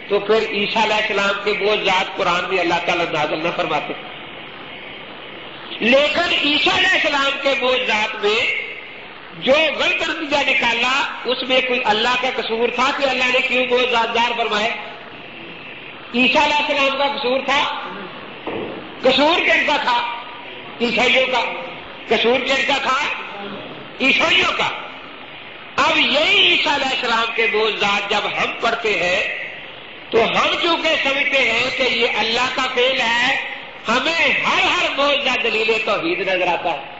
تو پھر عیسیٰ علیہ السلام کے وہ ذات قرآن میں اللہ تعالیٰ نازل نہ فرماتے. لیکن عیسیٰ علیہ السلام کے وہ ذات میں جو غلط نتیجہ نکالا اس میں کوئی اللہ کا قصور تھا کہ اللہ نے کیوں وہ ذاتدار فرمائے؟ عیسیٰ علیہ السلام کا قصور تھا؟ قصور کن کا تھا؟ عیسائیوں کا. قصور کن کا تھا؟ عیسائیوں کا. اب یہی عیسیٰ علیہ السلام کے وہ ذات جب ہم پڑھتے ہیں تو ہم چونکہ سمجھتے ہیں کہ یہ اللہ کا فعل ہے، ہمیں ہر معجزہ دلیل توحید نظر آتا ہے.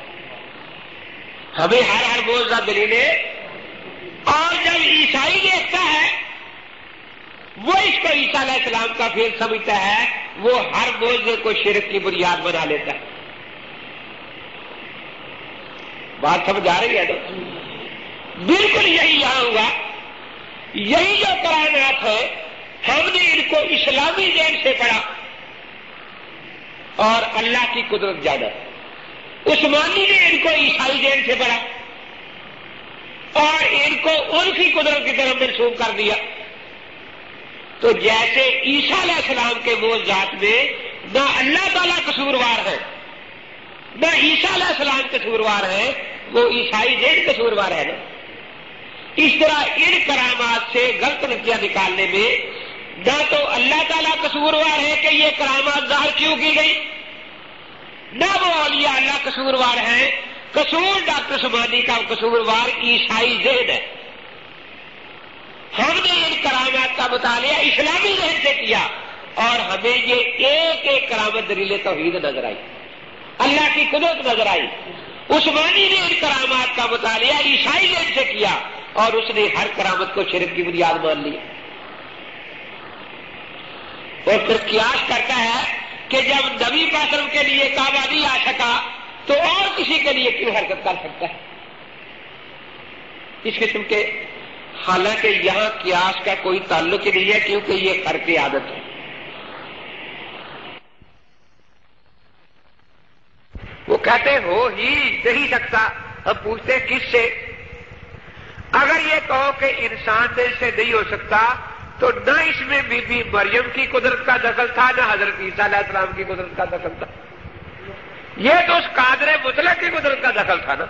ہمیں ہر معجزہ دلیلیں، اور جب عیسائی دیکھتا ہے وہ اس کو عیسیٰ علیہ السلام کا فعل سمجھتا ہے، وہ ہر معجزے کو شرک کی بنیاد بنا لیتا ہے. بات سمجھ آ رہی ہے تو بالکل یہی یہاں ہوا. یہی جو کرائنات ہے ہم نے ان کو اسلامی ذہن سے پڑھا اور اللہ کی قدرت جانا. عثمانی نے ان کو عیسائی ذہن سے پڑھا اور ان کو ان کی قدرت کی طرف منسوخ کر دیا. تو جیسے عیسیٰ علیہ السلام کے وہ ذات میں نہ اللہ تعالیٰ قصوروار ہے نہ عیسیٰ علیہ السلام قصوروار ہے، وہ عیسائی ذہن قصوروار ہے نا. اس طرح ان کرامات سے غلط نتیجہ نکالنے میں نہ تو اللہ تعالیٰ قصوروار ہے کہ یہ کرامات ظاہر کیوں کی گئی، نہ وہ اولیاء اللہ قصوروار ہیں. قصور ڈاکٹر عثمانی کا قصوروار عیسائی ذہن ہے. ہم نے ان کرامات کا مطالعہ اسلامی ذہن سے کیا اور ہمیں یہ ایک ایک کرامت دلیل توحید نظر آئی، اللہ کی قدرت نظر آئی. عثمانی نے ان کرامات کا مطالعہ عیسائی ذہن سے کیا اور اس نے ہر کرامت کو شرک کی بنیاد مان لی. اور پھر قیاس کرتا ہے کہ جب نبی پاک صلی اللہ علیہ وسلم کے لیے کعبہ نہیں آ سکا تو اور کسی کے لیے کیوں حرکت کر سکتا ہے. اس قسم کے، حالانکہ یہاں قیاس کا کوئی تعلق ہی نہیں ہے کیونکہ یہ خرق عادت ہے. وہ کہتے ہو ہی نہیں سکتا. ہم پوچھتے ہیں کس سے؟ اگر یہ کہو کہ انسان دل سے نہیں ہو سکتا تو نہ اس میں بی بی مریم کی قدرت کا دخل تھا نہ حضرت عیسیٰ علیہ السلام کی قدرت کا دخل تھا. یہ تو اس قادر مطلق کی قدرت کا دخل تھا نا.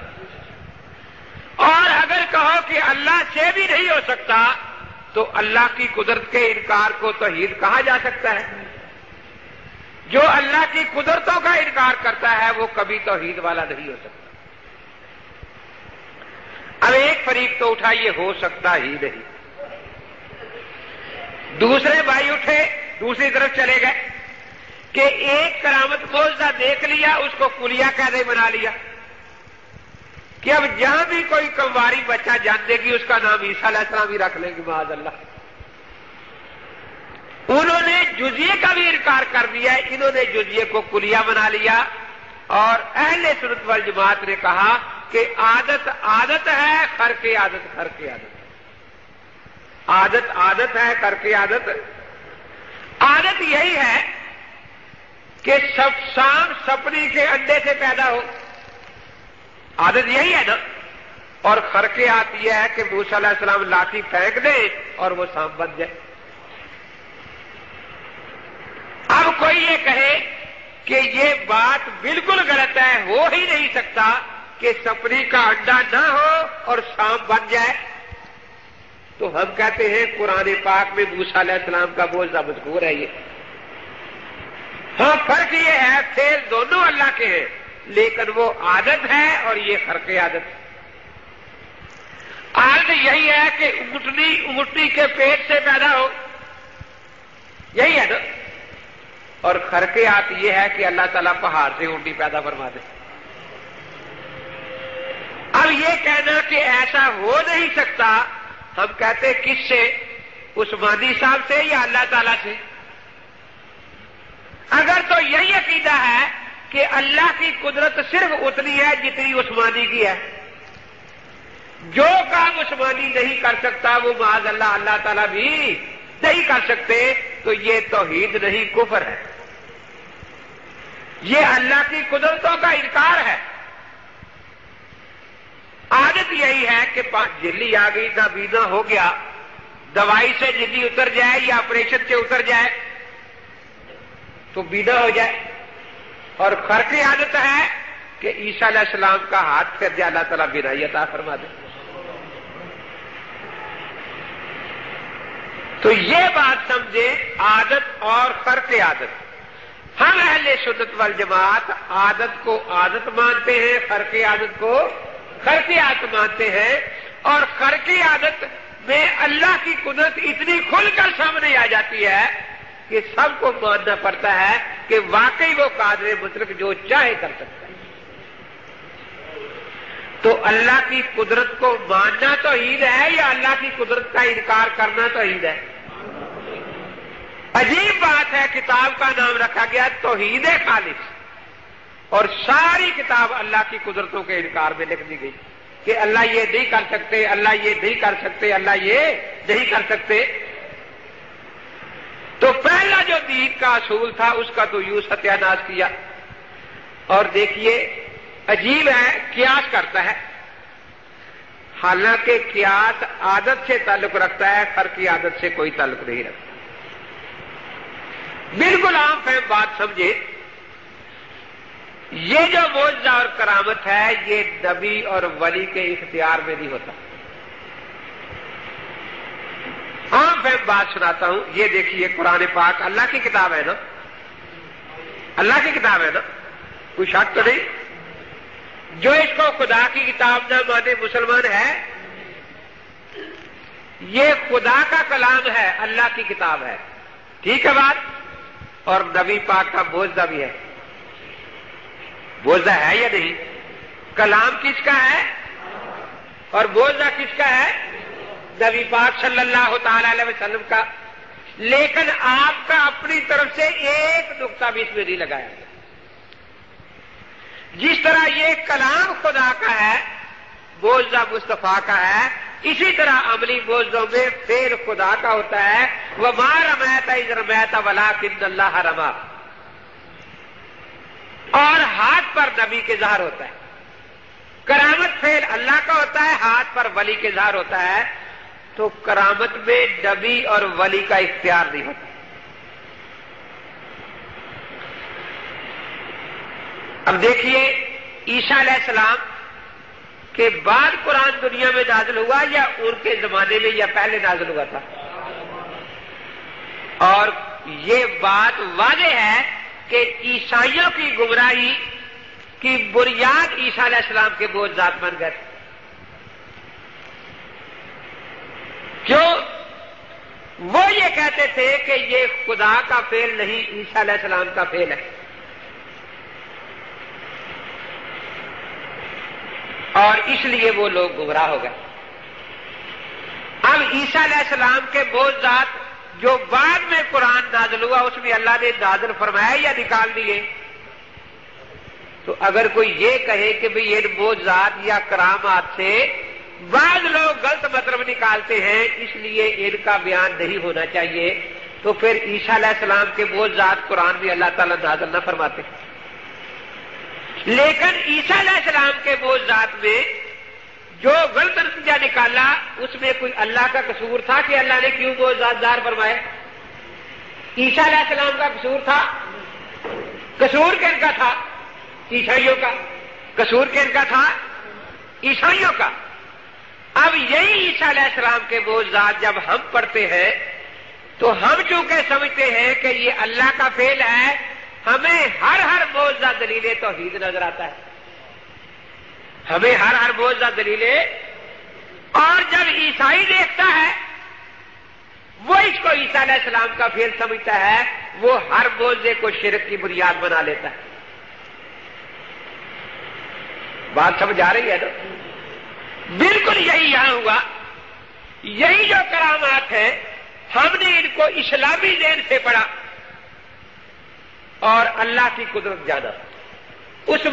اور اگر کہو کہ اللہ سے بھی نہیں ہو سکتا تو اللہ کی قدرت کے انکار کو توحید کہا جا سکتا ہے. جو اللہ کی قدرتوں کا انکار کرتا ہے وہ کبھی توحید والا نہیں ہو سکتا. اب ایک فریق تو اٹھا یہ ہو سکتا ہی نہیں، دوسرے بھائی اٹھے دوسری طرف چلے گئے کہ ایک کرامت معجزہ دیکھ لیا اس کو کلیہ قاعدہ بنا لیا کہ اب جہاں بھی کوئی کمواری بچہ جان دے گی اس کا نام عیسیٰ علیہ السلام ہی رکھ لیں گے معاذ اللہ. انہوں نے جزیے کا بھی انکار کر دیا، انہوں نے جزیے کو کلیہ بنا لیا. اور اہل سنت والجماعت نے کہا کہ عادت عادت ہے، خرق عادت خرق عادت. عادت عادت ہے، خرق عادت. عادت یہی ہے کہ سانپ سپنی کے انڈے سے پیدا ہو، عادت یہی ہے نا. اور خرق عادت یہ ہے کہ موسیٰ علیہ السلام لاٹھی پھینک دے اور وہ سانپ بن جائے. اب کوئی یہ کہے کہ یہ بات بالکل غلط ہے، ہو ہی نہیں سکتا کہ سپنی کا انڈا نہ ہو اور سانپ بن جائے، تو ہم کہتے ہیں قرآن پاک میں موسیٰ علیہ السلام کا معجزہ مذکور ہے. یہ ہاں فرق یہ ہے فعل دونوں اللہ کے ہیں لیکن وہ عادت ہے اور یہ خرق عادت ہے. عادت یہی ہے کہ اونٹنی کے پیٹ سے پیدا ہو، یہی ہے نا. اور خرق عادت یہ ہے کہ اللہ تعالیٰ پہاڑ سے اونٹنی پیدا فرما دے. اب یہ کہنا کہ ایسا ہو نہیں سکتا، ہم کہتے کس سے؟ عثمانی صاحب سے یا اللہ تعالیٰ سے؟ اگر تو یہی عقیدہ ہے کہ اللہ کی قدرت صرف اتنی ہے جتنی عثمانی کی ہے، جو کام عثمانی نہیں کر سکتا وہ معاذ اللہ اللہ تعالیٰ بھی نہیں کر سکتے، تو یہ توحید نہیں کفر ہے. یہ اللہ کی قدرتوں کا انکار ہے. عادت یہی ہے کہ جلی آ گئی، نابینا ہو گیا، دوائی سے جدی اتر جائے یا آپریشن سے اتر جائے تو بینا ہو جائے، اور فرق عادت ہے کہ عیسیٰ علیہ السلام کا ہاتھ پھر جائے اللہ تعالیٰ بینائی عطا فرما دے۔ تو یہ بات سمجھے، عادت اور فرق عادت۔ ہم اہل سنت والجماعت عادت کو عادت مانتے ہیں، فرق عادت کو فرق عادت مانتے ہیں، اور فرق عادت میں اللہ کی قدرت اتنی کھل کر سامنے آ جاتی ہے کہ سب کو ماننا پڑتا ہے کہ واقعی وہ قادر مطلق جو چاہے کر سکتا ہے۔ تو اللہ کی قدرت کو ماننا توحید ہے یا اللہ کی قدرت کا انکار کرنا توحید ہے؟ عجیب بات ہے، کتاب کا نام رکھا گیا توحید خالص، اور ساری کتاب اللہ کی قدرتوں کے انکار میں لکھ دی گئی کہ اللہ یہ نہیں کر سکتے، اللہ یہ نہیں کر سکتے، اللہ یہ نہیں کر سکتے۔ تو پہلا جو دین کا اصول تھا اس کا تو یوں ستیہ ناش کیا۔ اور دیکھیے عجیب ہے، قیاس کرتا ہے، حالانکہ قیاس عادت سے تعلق رکھتا ہے، فرقی عادت سے کوئی تعلق نہیں رکھتا۔ بالکل عام فہم بات سمجھے، یہ جو معجزہ اور کرامت ہے یہ نبی اور ولی کے اختیار میں نہیں ہوتا۔ عام فہم بات سناتا ہوں، یہ دیکھیے قرآن پاک اللہ کی کتاب ہے نا، اللہ کی کتاب ہے نا، کوئی شک تو نہیں؟ جو اس کو خدا کی کتاب نہ مانے مسلمان ہے، یہ خدا کا کلام ہے، اللہ کی کتاب ہے، ٹھیک ہے بات؟ اور نبی پاک کا معجزہ بھی ہے، معجزہ ہے یا نہیں؟ کلام کس کا ہے اور معجزہ کس کا ہے؟ نبی پاک صلی اللہ تعالی علیہ وسلم کا۔ لیکن آپ کا اپنی طرف سے ایک نقطہ بھی اس میں نہیں لگایا۔ جس طرح یہ کلام خدا کا ہے، معجزہ مصطفیٰ کا ہے، اسی طرح عملی معجزوں میں فعل خدا کا ہوتا ہے، وَمَا رَمَيْتَ إِذْ رَمَيْتَ وَلَٰكِنَّ اللَّهَ رَمَىٰ، اور ہاتھ پر نبی کے ظاہر ہوتا ہے۔ کرامت فعل اللہ کا ہوتا ہے، ہاتھ پر ولی کے ظاہر ہوتا ہے، تو کرامت میں نبی اور ولی کا اختیار نہیں ہوتا۔ اب دیکھیے عیسیٰ علیہ السلام کے بعد قرآن دنیا میں نازل ہوا یا ان کے زمانے میں یا پہلے نازل ہوا تھا؟ اور یہ بات واضح ہے کہ عیسائیوں کی گمراہی کی بنیاد عیسیٰ علیہ السلام کے معجزات بن گئے۔ کیوں؟ وہ یہ کہتے تھے کہ یہ خدا کا فعل نہیں، عیسیٰ علیہ السلام کا فعل ہے، اور اس لیے وہ لوگ گمراہ ہو گئے۔ اب عیسیٰ علیہ السلام کے معجزات جو بعد میں قرآن نازل ہوا اس میں اللہ نے نازل فرمایا یا نکال دیے؟ تو اگر کوئی یہ کہے کہ بھئی یہ معجزات یا کرامات سے بعض لوگ غلط مطلب نکالتے ہیں اس لیے ان کا بیان نہیں ہونا چاہیے، تو پھر عیسیٰ علیہ السلام کے معجزات قرآن میں اللہ تعالیٰ نازل نہ فرماتے۔ لیکن عیسیٰ علیہ السلام کے معجزات میں جو غلط نتیجہ نکالا اس میں کوئی اللہ کا قصور تھا کہ اللہ نے کیوں معجزات ظاہر فرمائے؟ عیسیٰ علیہ السلام کا قصور تھا؟ قصور کن کا تھا؟ عیسائیوں کا۔ قصور کن کا تھا؟ عیسائیوں کا۔ اب یہی عیسیٰ علیہ السلام کے معجزات جب ہم پڑھتے ہیں تو ہم چونکہ سمجھتے ہیں کہ یہ اللہ کا فعل ہے، ہمیں ہر معجزہ دلیل توحید نظر آتا ہے، ہمیں ہر معجزہ دلیل، اور جب عیسائی دیکھتا ہے وہ اس کو عیسیٰ علیہ السلام کا فعل سمجھتا ہے، وہ ہر معجزے کو شرک کی بنیاد بنا لیتا ہے۔ بات سمجھ آ رہی ہے نا؟ بالکل یہی یہاں ہوا، یہی جو کرامات ہیں ہم نے ان کو اسلامی ذہن سے پڑھا اور اللہ کی قدرت جانا۔ اس